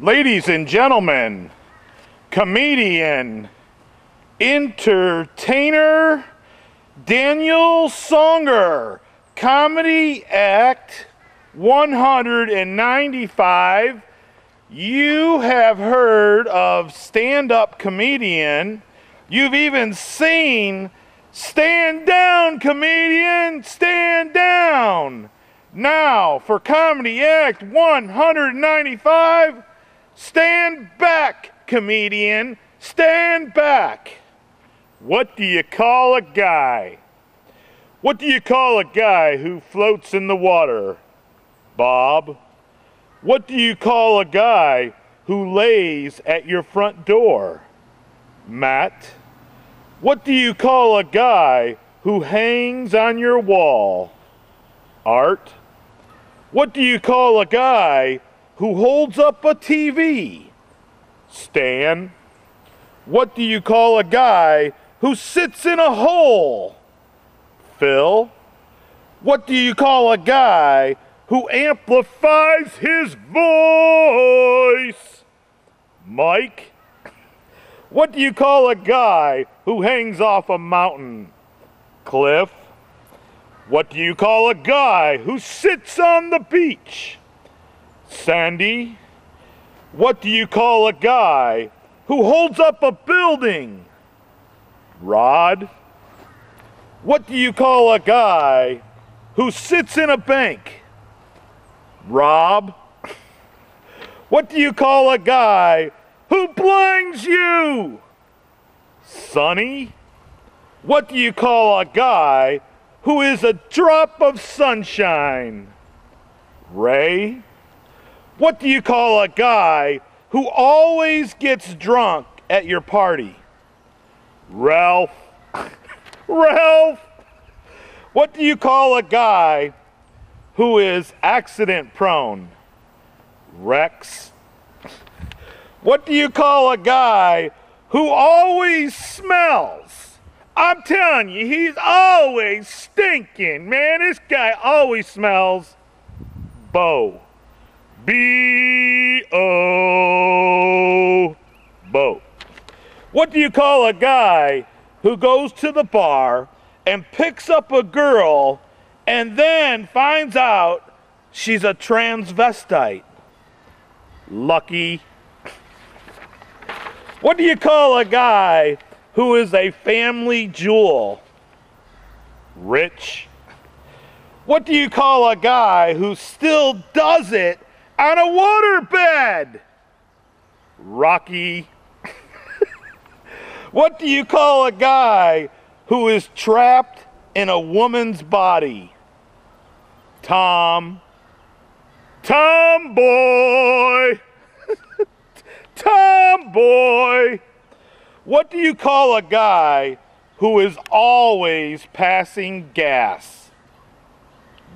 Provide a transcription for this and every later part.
Ladies and gentlemen, comedian, entertainer, Daniel Songer, comedy act 195. You have heard of stand-up comedian. You've even seen stand down comedian, stand down. Now for comedy act 195, stand back comedian, stand back. What do you call a guy? What do you call a guy who floats in the water? Bob. What do you call a guy who lays at your front door? Matt. What do you call a guy who hangs on your wall? Art. What do you call a guy who holds up a TV? Stan. What do you call a guy who sits in a hole? Phil. What do you call a guy who amplifies his voice? Mike. What do you call a guy who hangs off a mountain? Cliff. What do you call a guy who sits on the beach? Sandy. What do you call a guy who holds up a building? Rod. What do you call a guy who sits in a bank? Rob. What do you call a guy who blinds you? Sonny. What do you call a guy who is a drop of sunshine? Ray. What do you call a guy who always gets drunk at your party? Ralph. Ralph. What do you call a guy who is accident prone? Rex. What do you call a guy who always smells? I'm telling you, he's always stinking, man. This guy always smells. Bo. B-O. Bo. What do you call a guy who goes to the bar and picks up a girl and then finds out she's a transvestite? Lucky. What do you call a guy who is a family jewel? Rich. What do you call a guy who still does it on a waterbed? Rocky. What do you call a guy who is trapped in a woman's body? Tom. Tomboy. Tomboy. What do you call a guy who is always passing gas?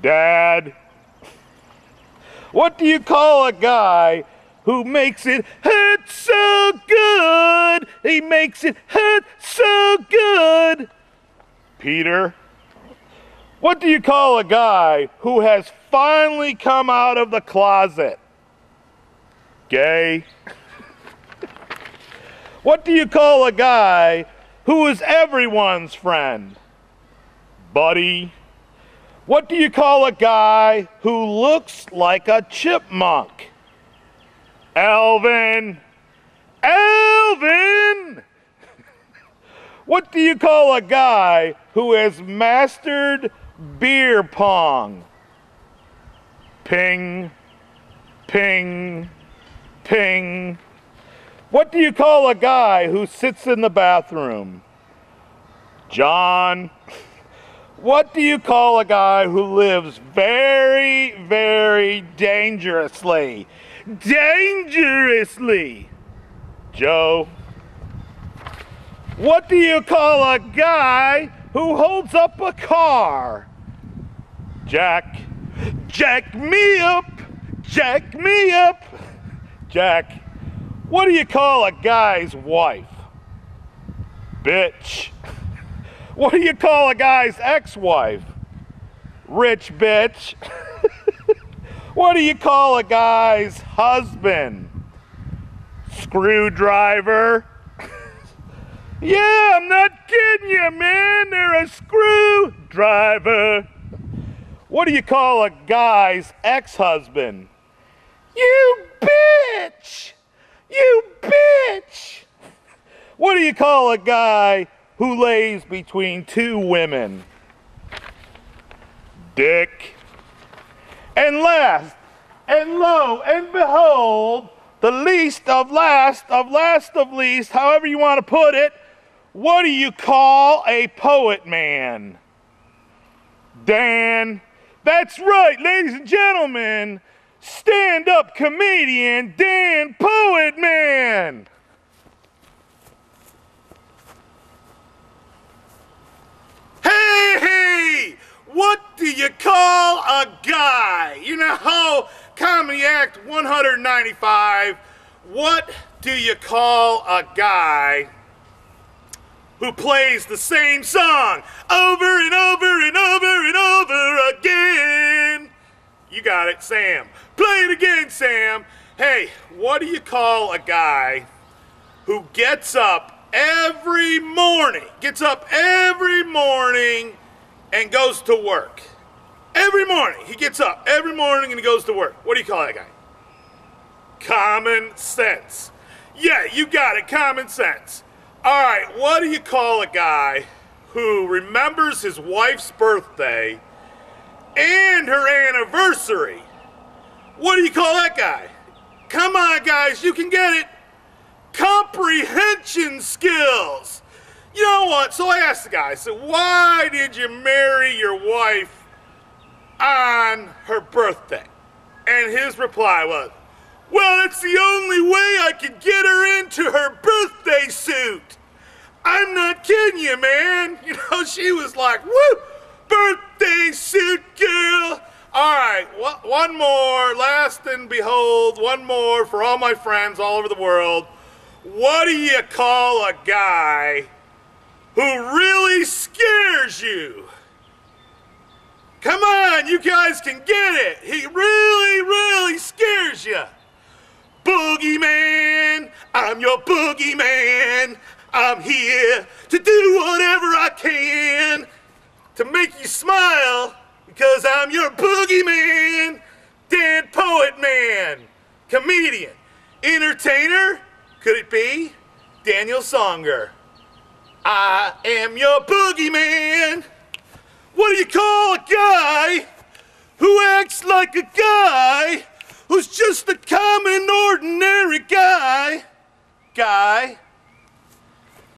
Dad. What do you call a guy who makes it hurt so good? He makes it hurt so good. Peter. What do you call a guy who has finally come out of the closet? Gay. What do you call a guy who is everyone's friend? Buddy. What do you call a guy who looks like a chipmunk? Alvin. Alvin! What do you call a guy who has mastered beer pong? Ping. Ping. Ping. What do you call a guy who sits in the bathroom? John. What do you call a guy who lives very, very dangerously? Dangerously. Joe. What do you call a guy who holds up a car? Jack. Jack me up. Jack me up. Jack. What do you call a guy's wife? Bitch. What do you call a guy's ex-wife? Rich bitch. What do you call a guy's husband? Screwdriver. Yeah, I'm not kidding you, man. They're a screwdriver. What do you call a guy's ex-husband? You bitch! You bitch! What do you call a guy who lays between two women? Dick. And last, and lo and behold, the least of last of least, however you want to put it, what do you call a poet man? Dan. That's right, ladies and gentlemen, stand-up comedian Dan Poet Man. Hey, what do you call a guy? You know, Comedy Act 195, what do you call a guy who plays the same song over and over and over and over again? You got it, Sam. Play it again, Sam. Hey, what do you call a guy who gets up every morning and goes to work? Every morning. He gets up every morning and he goes to work. What do you call that guy? Common sense. Yeah, you got it, common sense. All right, what do you call a guy who remembers his wife's birthday and her anniversary? What do you call that guy? Come on, guys, you can get it. Comprehension skills. You know what? So I asked the guy, I said, why did you marry your wife on her birthday? And his reply was, well, it's the only way I could get her into her birthday suit. I'm not kidding you, man. You know, she was like, woo, birthday suit girl. All right, one more, last and behold, one more for all my friends all over the world. What do you call a guy who really scares you? Come on, you guys can get it. He really, really scares you. Boogeyman, I'm your boogeyman. I'm here to do whatever I can to make you smile because I'm your boogeyman. Dan Poet Man, comedian, entertainer, could it be Daniel Songer? I am your boogeyman. What do you call a guy who acts like a guy who's just a common, ordinary guy? Guy.